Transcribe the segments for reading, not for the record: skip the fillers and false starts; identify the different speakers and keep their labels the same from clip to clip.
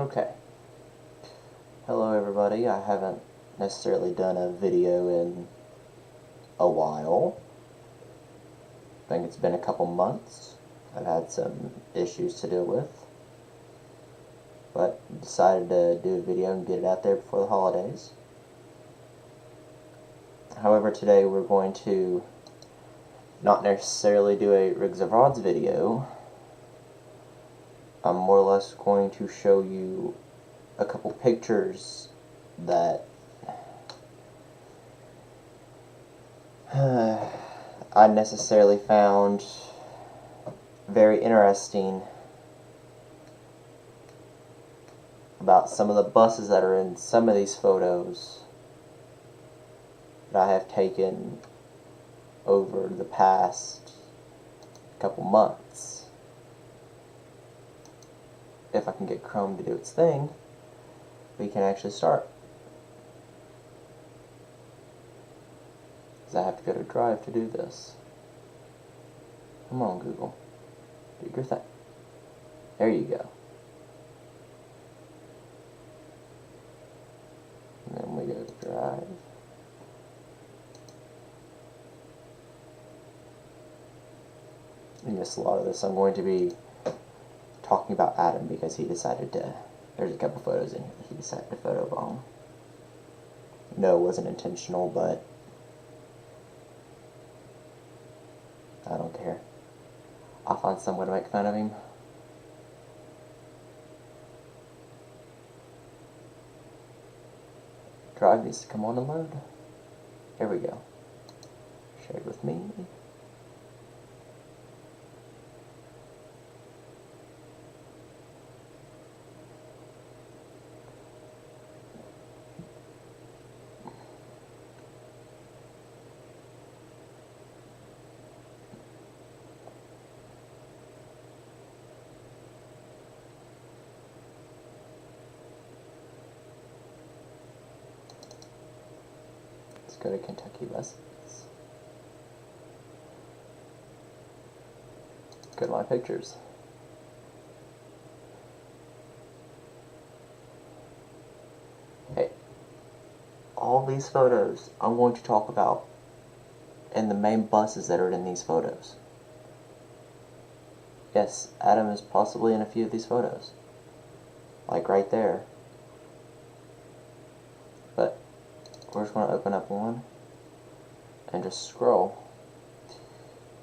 Speaker 1: Okay. Hello everybody. I haven't necessarily done a video in a while. I think it's been a couple months. I've had some issues to deal with. But decided to do a video and get it out there before the holidays. However, today we're going to not necessarily do a rigs of rods video. I'm more or less going to show you a couple pictures that I necessarily found very interesting about some of the buses that are in some of these photos that I have taken over the past couple months. If I can get Chrome to do its thing, we can actually start. Because I have to go to Drive to do this. Come on, Google. Do your thing. There you go. And then we go to Drive. In just a lot of this, I'm going to be talking about Adam because he decided to, there's a couple photos in here that he decided to photobomb. No, it wasn't intentional, but I don't care. I'll find some way to make fun of him. Drive needs to come on and load. There we go. Shared with me. Go to Kentucky buses. Go to my pictures. Hey, all these photos I'm going to talk about and the main buses that are in these photos. Yes, Adam is possibly in a few of these photos. Like right there. But we're just going to open up one and just scroll.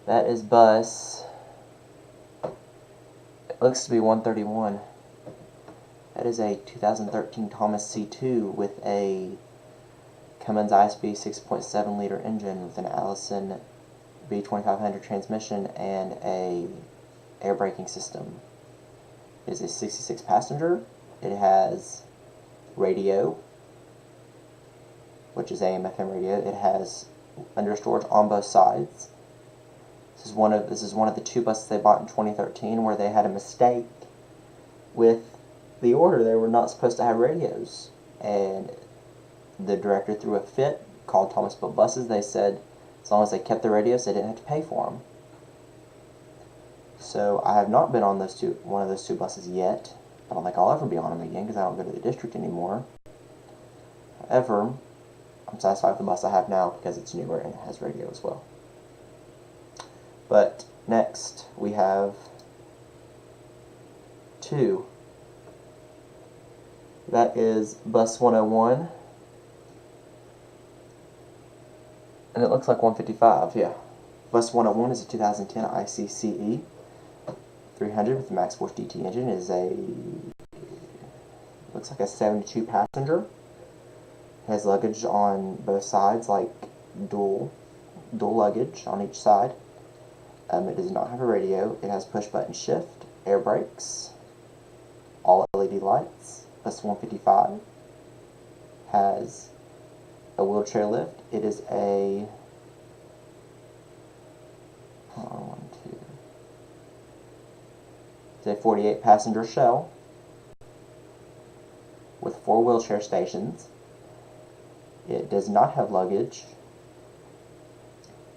Speaker 1: That is bus. It looks to be 131. That is a 2013 Thomas C2 with a Cummins ISB 6.7 liter engine with an Allison B2500 transmission and a air braking system. It is a 66 passenger. It has radio, which is AM FM radio. It has under storage on both sides. This is one of the two buses they bought in 2013 where they had a mistake with the order. They were not supposed to have radios, and the director threw a fit, called Thomas Built Buses. They said as long as they kept the radios, they didn't have to pay for them. So I have not been on one of those two buses yet. I don't think I'll ever be on them again because I don't go to the district anymore. However, I'm satisfied with the bus I have now because it's newer and it has radio as well. But next we have two. That is bus 101. And it looks like 155, yeah. Bus 101 is a 2010 ICCE 300 with the Max Force DT engine. It is looks like a 72 passenger. Has luggage on both sides, like dual luggage on each side. It does not have a radio. It has push button shift, air brakes, all LED lights. Bus 155 has a wheelchair lift. It is a it's a 48 passenger shell with 4 wheelchair stations. It does not have luggage.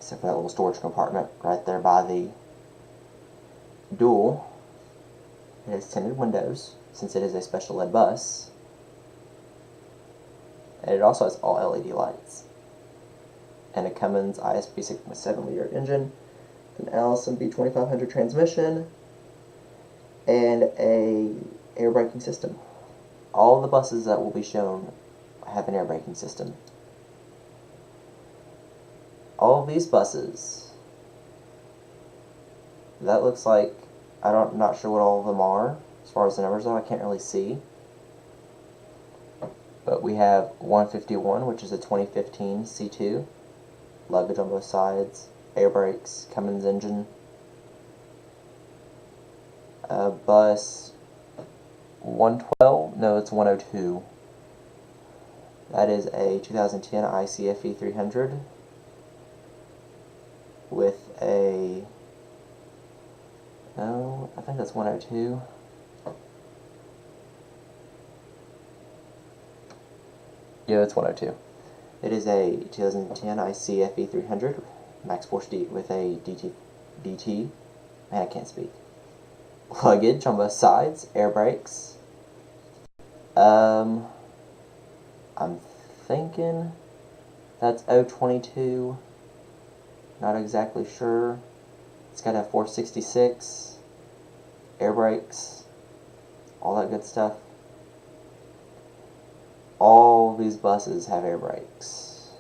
Speaker 1: except for that little storage compartment right there by the dual. It has tinted windows, since it is a special ed bus. And it also has all LED lights. And a Cummins ISP 6.7 liter engine, an Allison B2500 transmission, and a air braking system. All the buses that will be shown have an air braking system. All of these buses, that looks like, I'm not sure what all of them are, as far as the numbers are, I can't really see. But we have 151, which is a 2015 C2, luggage on both sides, air brakes, Cummins engine. Bus 112, no, it's 102. That is a 2010 ICFE 300 with a, no, I think that's 102. Yeah, it's 102. It is a 2010 ICFE 300 Max Force D with a DT. Man, I can't speak. Luggage on both sides, air brakes. I'm thinking that's 022. Not exactly sure. It's got a 466, air brakes, all that good stuff. All these buses have air brakes.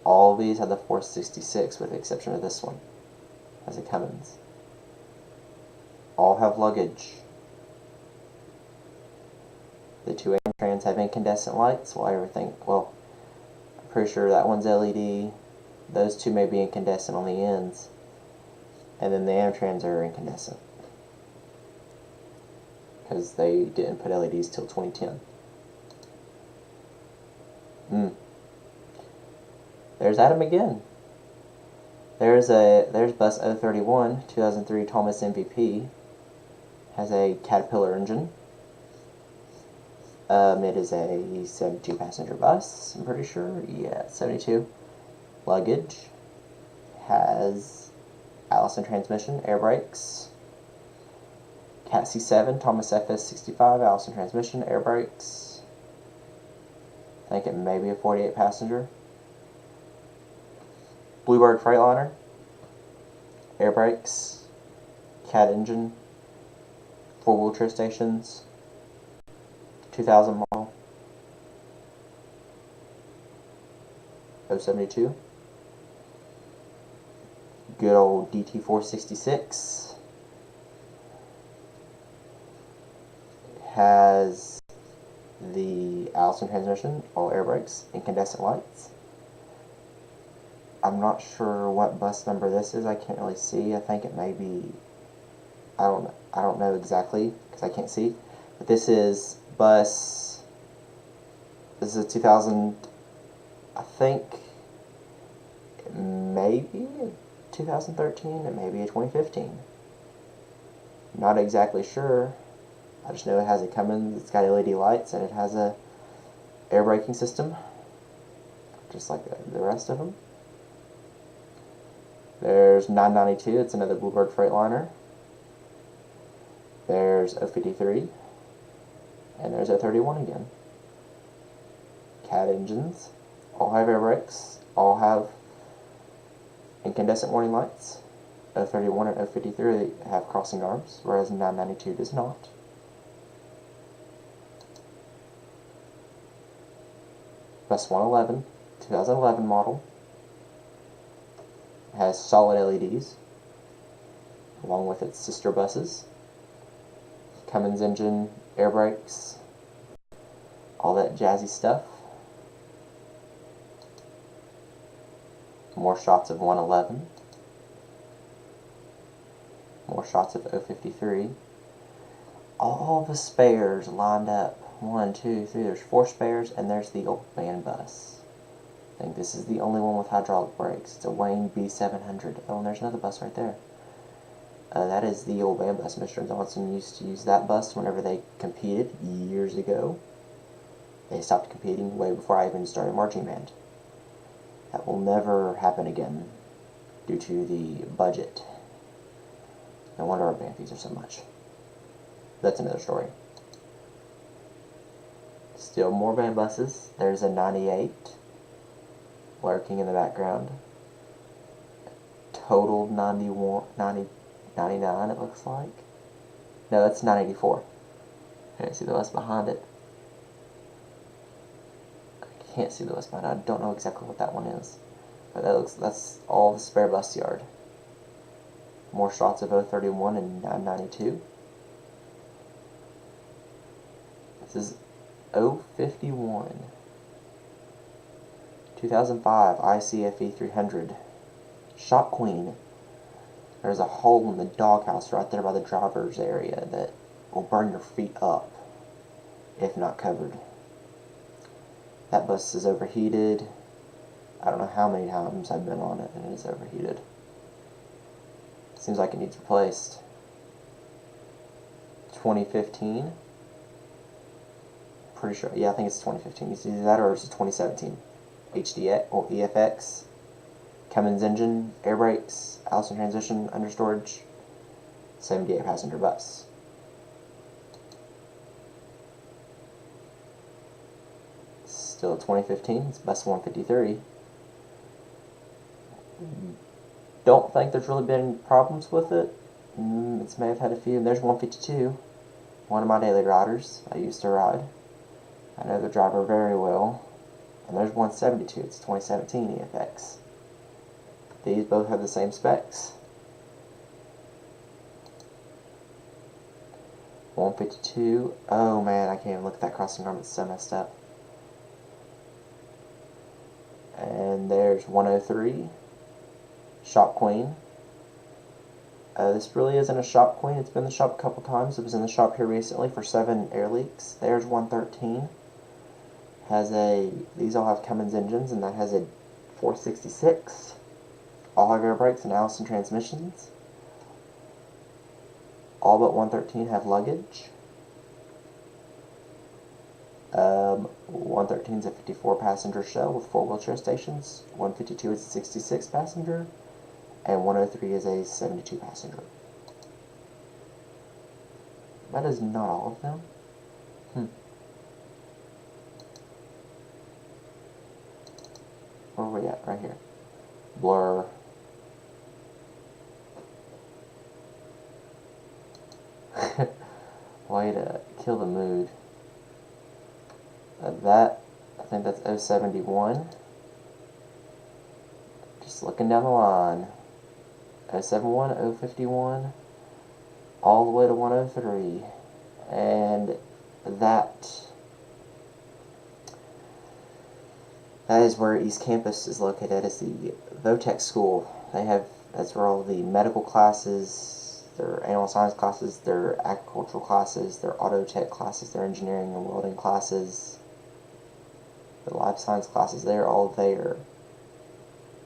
Speaker 1: All these have the 466 with the exception of this one, as a Cummins. All have luggage. The two Amtrans have incandescent lights, while everything, well, I'm pretty sure that one's LED. Those two may be incandescent on the ends. And then the Amtrans are incandescent, because they didn't put LEDs till 2010. There's Adam again. There's bus 031, 2003 Thomas MVP. Has a Caterpillar engine. It is a 72 passenger bus, I'm pretty sure. Yeah, 72. Luggage. Has Allison transmission, air brakes. Cat C7, Thomas FS65, Allison transmission, air brakes. I think it may be a 48 passenger. Bluebird Freightliner, air brakes, Cat engine, 4 wheelchair stations, 2000 model, 072. Good old DT466. Has the Allison transmission, all air brakes, incandescent lights. I'm not sure what bus number this is. I can't really see. I think it may be, I don't know exactly because I can't see. But this is bus, this is a 2000, I think it may be a 2013, it may be a 2015. Not exactly sure. I just know it has a Cummins, it's got LED lights, and it has a air braking system, just like the rest of them. There's 992, it's another Bluebird Freightliner. There's 053, and there's 031 again. Cat engines, all have air brakes, all have incandescent warning lights. 031 and 053 have crossing arms, whereas 992 does not. Bus 111, 2011 model. Has solid LEDs, along with its sister buses. Cummins engine, air brakes, all that jazzy stuff. More shots of 111. More shots of 053. All the spares lined up. 1, 2, 3, there's 4 spares, and there's the old band bus. I think this is the only one with hydraulic brakes. It's a Wayne B700. Oh, and there's another bus right there. That is the old band bus. Mr. Johnson used to use that bus whenever they competed years ago. They stopped competing way before I even started marching band. That will never happen again due to the budget. No wonder our band fees are so much. That's another story. Still more band buses. There's a 98 lurking in the background. Total 91, 99 it looks like. No, that's 984. Okay, see the bus behind it. I can't see the bus behind it. I don't know exactly what that one is. But that's all the spare bus yard. More shots of 031 and 992. This is 051. 2005 ICFE 300. Shop Queen. There's a hole in the doghouse right there by the driver's area that will burn your feet up if not covered. That bus is overheated. I don't know how many times I've been on it and it is overheated. Seems like it needs replaced. 2015. Pretty sure. Yeah, I think it's 2015. It's either that or it's 2017. HDX or EFX. Cummins engine, air brakes, Allison transmission, understorage, 78 passenger bus. Still 2015, it's bus 153. Don't think there's really been problems with it. It may have had a few. There's 152, one of my daily riders I used to ride. I know the driver very well. And there's 172, it's 2017 EFX. These both have the same specs. 152. Oh man, I can't even look at that crossing arm, it's so messed up. And there's 103. Shop Queen. This really isn't a Shop Queen. It's been in the shop a couple times. It was in the shop here recently for 7 air leaks. There's 113. These all have Cummins engines, and that has a 466. All have air brakes and Allison transmissions. All but 113 have luggage. 113 is a 54 passenger shell with 4 wheelchair stations. 152 is a 66 passenger. And 103 is a 72 passenger. That is not all of them. Where are we at? Right here. Blur. Way to kill the mood. I think that's 071. Just looking down the line. 071, 051, all the way to 103. And that is where East Campus is located. It's the Votech School. That's where all the medical classes, their animal science classes, their agricultural classes, their auto tech classes, their engineering and welding classes, the life science classes, they're all there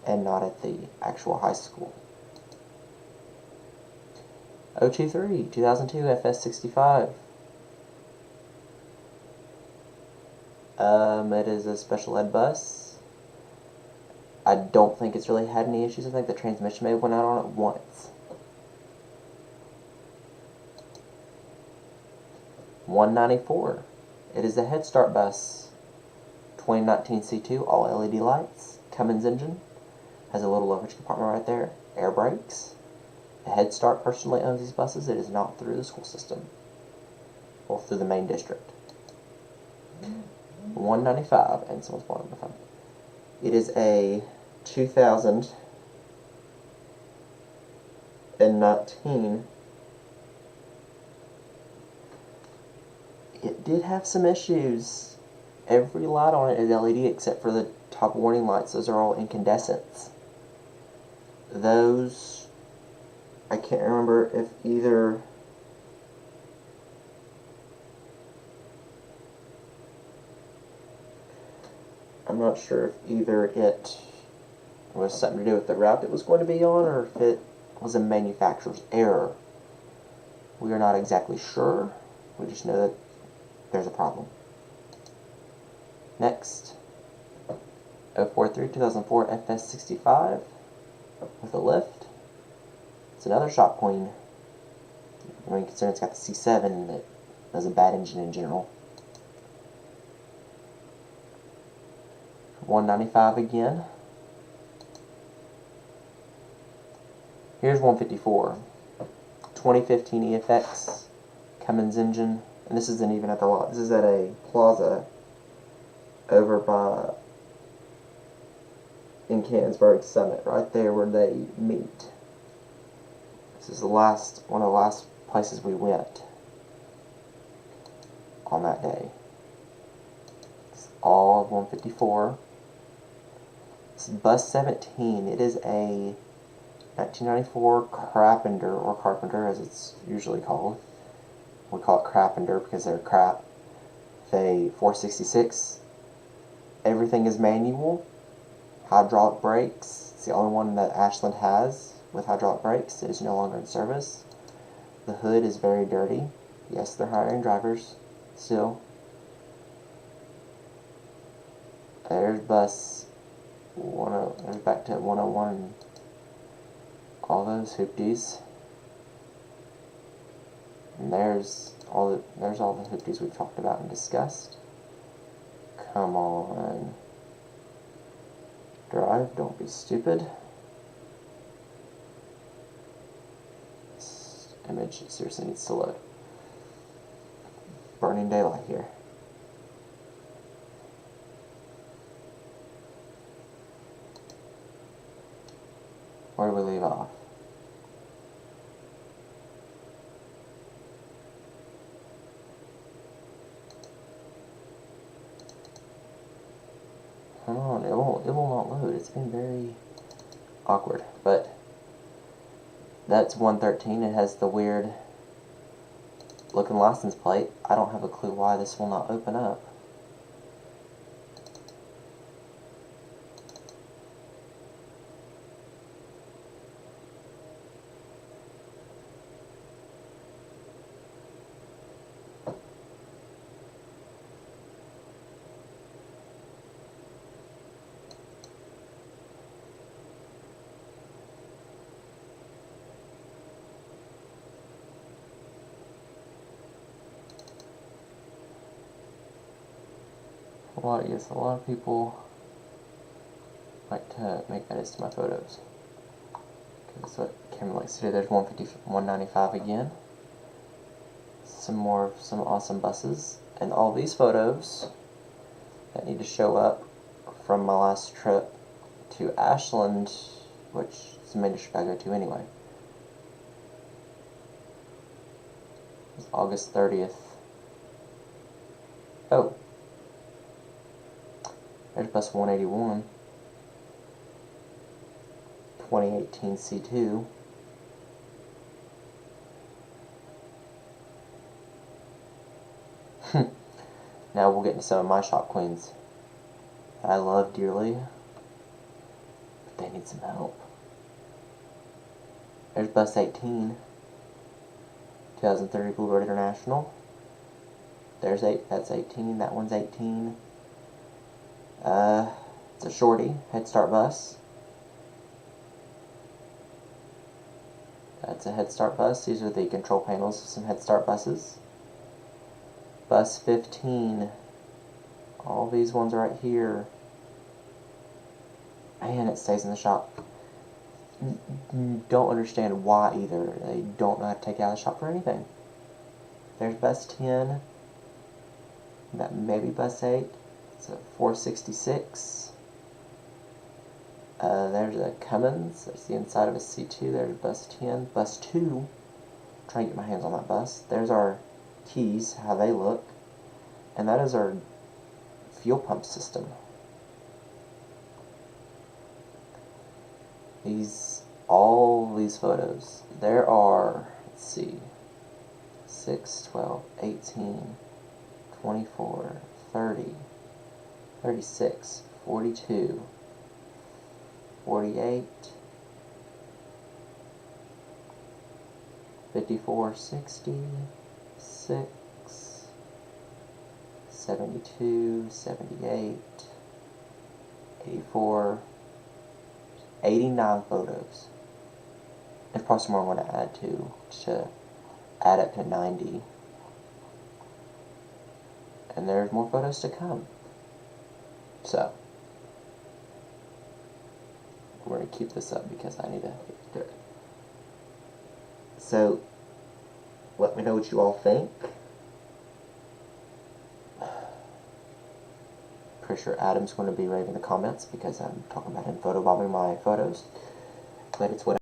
Speaker 1: and not at the actual high school. 023, 2002 FS65. It is a special ed bus. I don't think it's really had any issues. I think the transmission may have went out on it once. 194. It is a Head Start bus. 2019 C2, all LED lights. Cummins engine. Has a little luggage compartment right there. Air brakes. The Head Start personally owns these buses. It is not through the school system. Or through the main district. 195, and someone's bought it before. It is a 2019. It did have some issues. Every light on it is LED except for the top warning lights. Those are all incandescents. Those, I can't remember if either I'm not sure if either it was something to do with the route it was going to be on or if it was a manufacturer's error. We are not exactly sure. We just know that there's a problem. Next, 043 2004 FS65 with a lift. It's another Shop Queen. I mean, considering it's got the C7, that was a bad engine in general. 195 again. Here's 154. 2015 EFX Cummins engine, and this isn't even at the lot. This is at a plaza over by in Cannonsburg Summit, right there where they meet. This is one of the last places we went on that day. It's all of 154. This is bus 17. It is a 1994 Carpenter, or Carpenter as it's usually called. We call it Carpenter because they're crap. A 466. Everything is manual. Hydraulic brakes. It's the only one that Ashland has with hydraulic brakes. It is no longer in service. The hood is very dirty. Yes, they're hiring drivers still. There's bus 10. There's back to 101 and all those hoopties. And there's all the hoopties we've talked about and discussed. Come on. Drive, don't be stupid. This image seriously needs to load. Burning daylight here. Where do we leave off? Come on, it will not load. It's been very awkward, but that's 113. It has the weird looking license plate. I don't have a clue why this will not open up. A lot of people like to make edits to my photos. That's what Cameron likes to do. There's 195 again. Some awesome buses. And all these photos that need to show up from my last trip to Ashland, which is the main district I go to anyway. It's August 30th. Oh. There's bus 181, 2018 C2. Now we'll get into some of my shop queens that I love dearly, but they need some help. There's bus 18, 2030 Boulevard International. That's 18, that one's 18. It's a shorty, Head Start bus. That's a Head Start bus. These are the control panels of some Head Start buses. Bus 15. All these ones right here. Man, it stays in the shop. Don't understand why either. They don't know how to take it out of the shop for anything. There's bus 10. That maybe bus 8. It's a 466. There's a Cummins. There's the inside of a C2. There's bus 10. Bus 2. Try to get my hands on that bus. There's our keys, how they look. And that is our fuel pump system. All these photos. There are, let's see, 6, 12, 18, 24, 30, 36, 42, 48, 54, 60, 6, 72, 78, 84, 89 photos. There's probably some more I want to add up to 90. And there's more photos to come. So, we're going to keep this up because I need to do it. So, let me know what you all think. Pretty sure Adam's going to be raving the comments because I'm talking about him photobombing my photos. But it's what